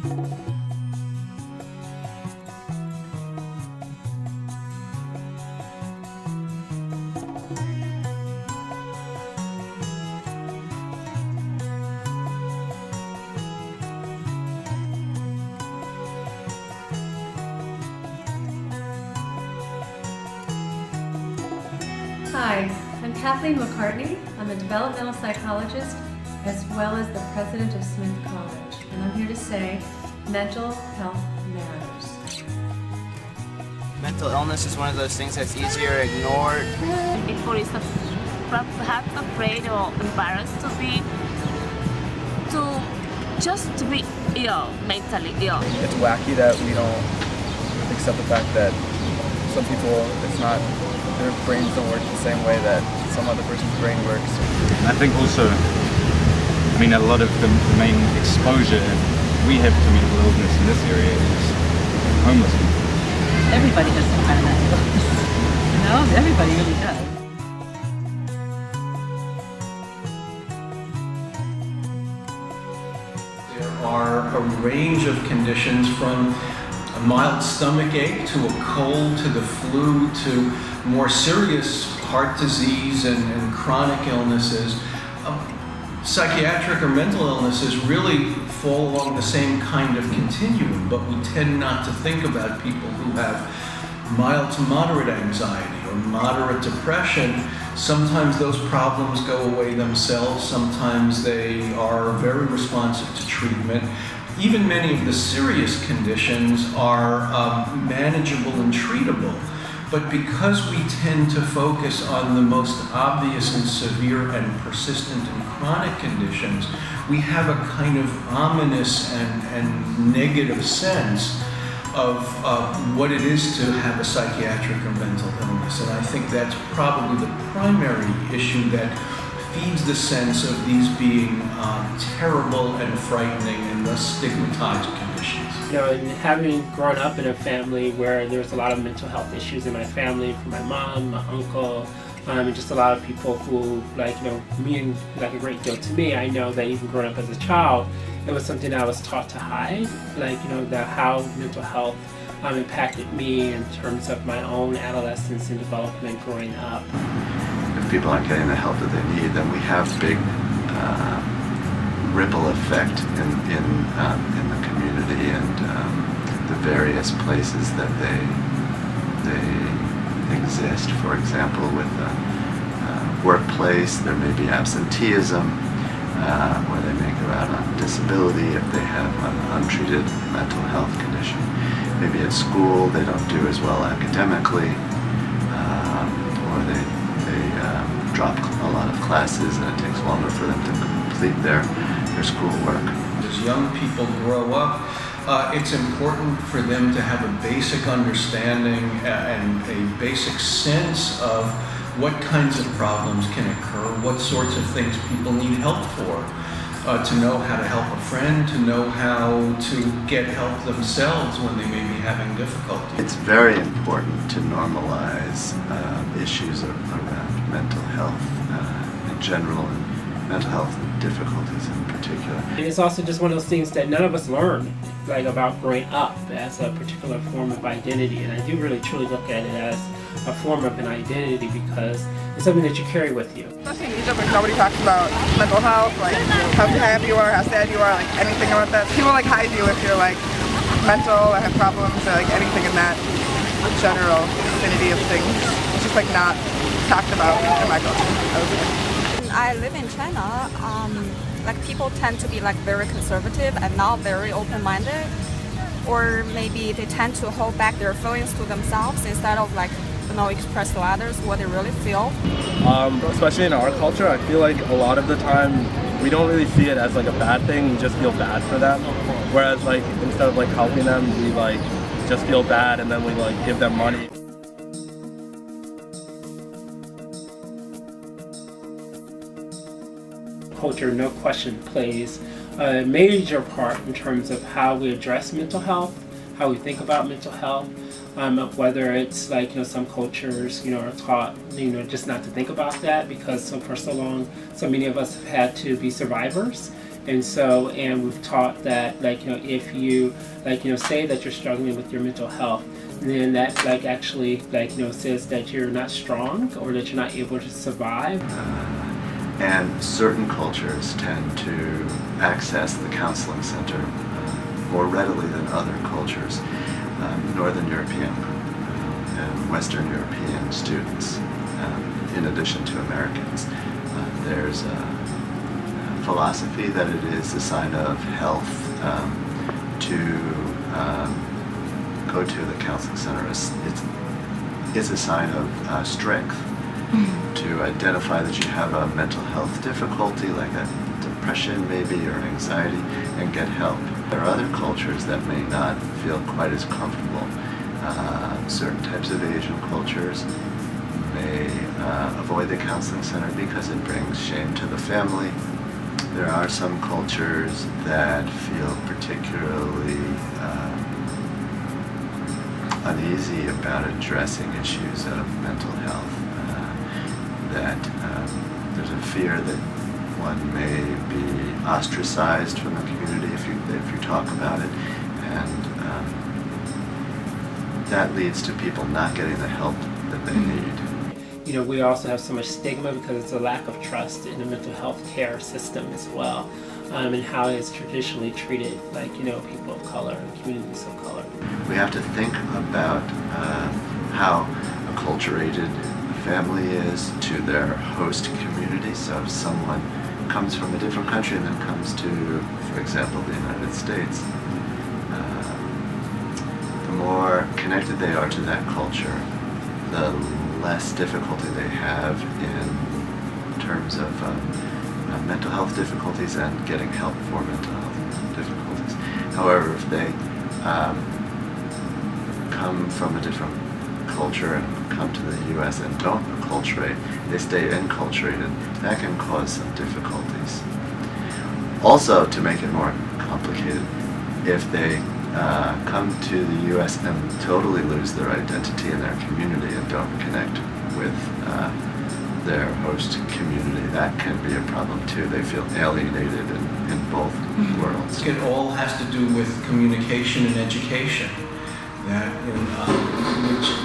Hi, I'm Kathleen McCartney. I'm a developmental psychologist as well as the president of Smith College, and I'm here to say mental health matters. Mental illness is one of those things that's easier ignored. People is perhaps afraid or embarrassed to be ill, mentally ill. It's wacky that we don't accept the fact that some people, their brains don't work the same way that some other person's brain works. I think also, a lot of the main exposure we have to mental illness in this area is homelessness. Everybody has some kind of mental illness. Everybody really does. There are a range of conditions from a mild stomach ache to a cold to the flu to more serious heart disease and chronic illnesses. Psychiatric or mental illnesses really fall along the same kind of continuum, but we tend not to think about people who have mild to moderate anxiety or moderate depression. Sometimes those problems go away themselves, sometimes they are very responsive to treatment. Even many of the serious conditions are manageable and treatable. But because we tend to focus on the most obvious and severe and persistent and chronic conditions, we have a kind of ominous and negative sense of what it is to have a psychiatric or mental illness. And I think that's probably the primary issue that feeds the sense of these being terrible and frightening and thus stigmatized conditions. And having grown up in a family where there's a lot of mental health issues in my family, from my mom, my uncle, and just a lot of people who mean a great deal to me. I know that even growing up as a child, it was something that I was taught to hide, that how mental health impacted me in terms of my own adolescence and development growing up. If people aren't getting the help that they need, then we have big ripple effect in the community and the various places that they exist. For example, with the workplace, there may be absenteeism, where they may go out on disability if they have an untreated mental health condition. Maybe at school they don't do as well academically, or they drop a lot of classes and it takes longer for them to complete their schoolwork. As young people grow up, it's important for them to have a basic understanding and a basic sense of what kinds of problems can occur, what sorts of things people need help for, to know how to help a friend, to know how to get help themselves when they may be having difficulty. It's very important to normalize issues around mental health in general and mental health difficulties in particular. And it's also just one of those things that none of us learn about growing up as a particular form of identity, and I do really truly look at it as a form of an identity because it's something that you carry with you. Especially in Egypt, nobody talks about mental health, how happy you are, how sad you are, anything about that. People hide you if you're mental or have problems or anything in that general vicinity of things. It's just not talked about in my culture. I live in China. People tend to be very conservative and not very open-minded, or maybe they tend to hold back their feelings to themselves instead of express to others what they really feel. Especially in our culture, I feel like a lot of the time we don't really see it as a bad thing. We just feel bad for them. Whereas instead of helping them, we just feel bad and then we give them money. Culture, no question, plays a major part in terms of how we address mental health, how we think about mental health. Whether it's like, some cultures, are taught, just not to think about that because for so long, so many of us have had to be survivors. And we've taught that, if you, say that you're struggling with your mental health, then that, actually, says that you're not strong or that you're not able to survive. And certain cultures tend to access the counseling center more readily than other cultures. Northern European and Western European students, in addition to Americans. There's a philosophy that it is a sign of health to go to the counseling center. It's a sign of strength to identify that you have a mental health difficulty, like a depression maybe or anxiety, and get help. There are other cultures that may not feel quite as comfortable. Certain types of Asian cultures may avoid the counseling center because it brings shame to the family. There are some cultures that feel particularly uneasy about addressing issues of mental health. There's a fear that one may be ostracized from the community if you talk about it, and that leads to people not getting the help that they need. We also have so much stigma because it's a lack of trust in the mental health care system as well, and how it's traditionally treated, people of color and communities of color. We have to think about how acculturated a family is to their host community. So if someone comes from a different country and then comes to, for example, the United States, the more connected they are to that culture, the less difficulty they have in terms of mental health difficulties and getting help for mental health difficulties. However, if they come from a different culture and come to the U.S. and don't acculturate, they stay enculturated, that can cause some difficulties. Also, to make it more complicated, if they come to the U.S. and totally lose their identity in their community and don't connect with their host community, that can be a problem too. They feel alienated in both worlds. It all has to do with communication and education,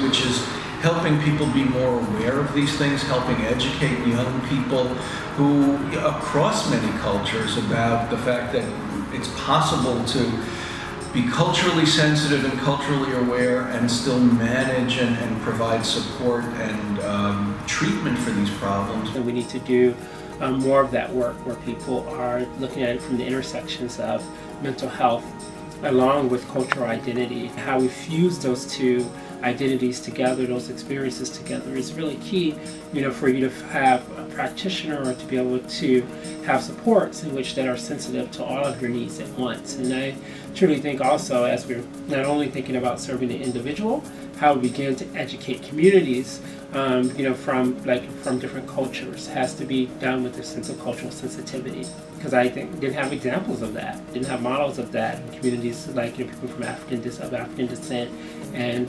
which is helping people be more aware of these things, helping educate young people who, across many cultures, about the fact that it's possible to be culturally sensitive and culturally aware and still manage and provide support and treatment for these problems. And we need to do more of that work where people are looking at it from the intersections of mental health along with cultural identity. How we fuse those two identities together, those experiences together, is really key, for you to have a practitioner or to be able to have supports in which that are sensitive to all of your needs at once. And I truly think also, as we're not only thinking about serving the individual, how we begin to educate communities, from different cultures, has to be done with a sense of cultural sensitivity. Because I think didn't have examples of that, didn't have models of that in communities people from African descent, and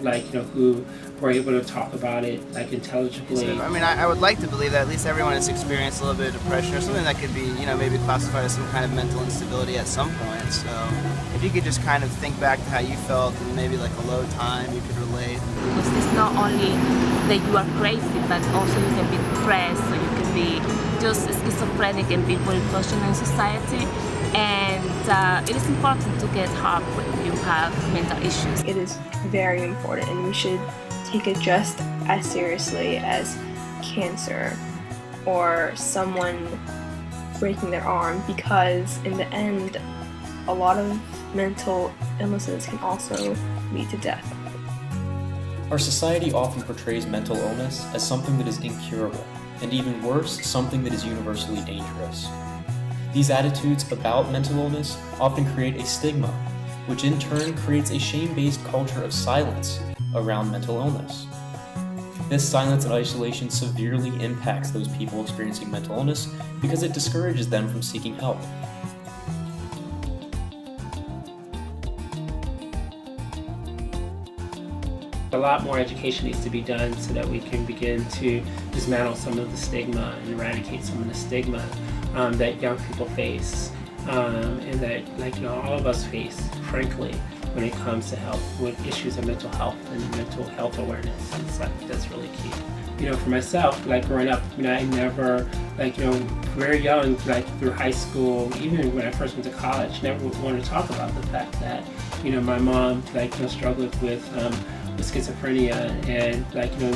who were able to talk about it intelligibly. I mean, I would like to believe that at least everyone has experienced a little bit of depression or something that could be, maybe classified as some kind of mental instability at some point. So if you could just kind of think back to how you felt and maybe a low time you could relate. Because it's not only that you are crazy, but also you can be depressed, or you can be just schizophrenic and be very functional in society. And it is important to get help when you have mental issues. It is very important, and we should take it just as seriously as cancer or someone breaking their arm, because in the end, a lot of mental illnesses can also lead to death. Our society often portrays mental illness as something that is incurable, and even worse, something that is universally dangerous. These attitudes about mental illness often create a stigma, which in turn creates a shame-based culture of silence around mental illness. This silence and isolation severely impacts those people experiencing mental illness because it discourages them from seeking help. a lot more education needs to be done so that we can begin to dismantle some of the stigma and eradicate some of the stigma that young people face, and that all of us face, frankly, when it comes to health, with issues of mental health and mental health awareness. It's that's really key. For myself, growing up, I never, very young, through high school, even when I first went to college, never wanted to talk about the fact that, my mom, struggled with schizophrenia and,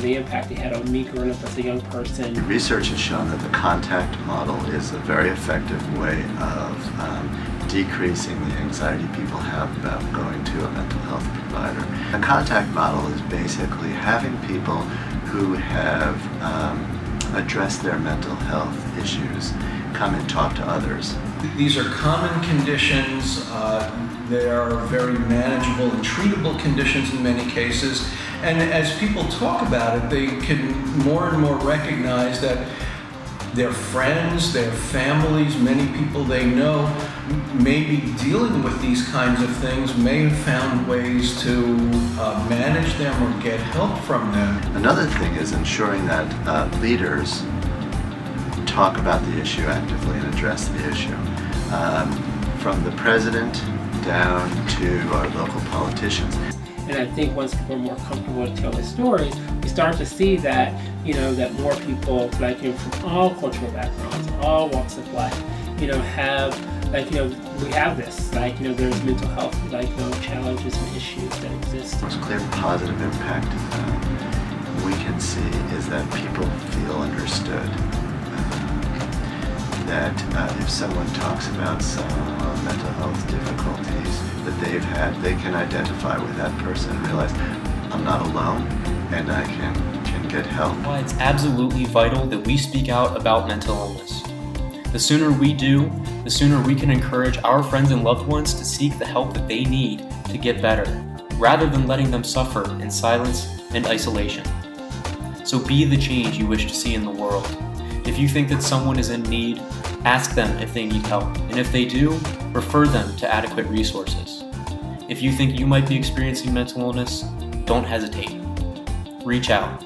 the impact it had on me growing up as a young person. Research has shown that the contact model is a very effective way of decreasing the anxiety people have about going to a mental health provider. The contact model is basically having people who have addressed their mental health issues come and talk to others. These are common conditions. They are very manageable and treatable conditions in many cases. And as people talk about it, they can more and more recognize that their friends, their families, many people they know may be dealing with these kinds of things, may have found ways to manage them or get help from them. Another thing is ensuring that leaders talk about the issue actively and address the issue. From the president down to our local politicians. And I think once people are more comfortable to tell their stories, we start to see that, that more people, from all cultural backgrounds, all walks of life, have, we have this, there's mental health, challenges and issues that exist. The most clear positive impact we can see is that people feel understood. That if someone talks about some mental health difficulties that they've had, they can identify with that person and realize, I'm not alone and I can get help. Why it's absolutely vital that we speak out about mental illness. The sooner we do, the sooner we can encourage our friends and loved ones to seek the help that they need to get better, rather than letting them suffer in silence and isolation. So be the change you wish to see in the world. If you think that someone is in need, ask them if they need help, and if they do, refer them to adequate resources. If you think you might be experiencing mental illness, don't hesitate. Reach out.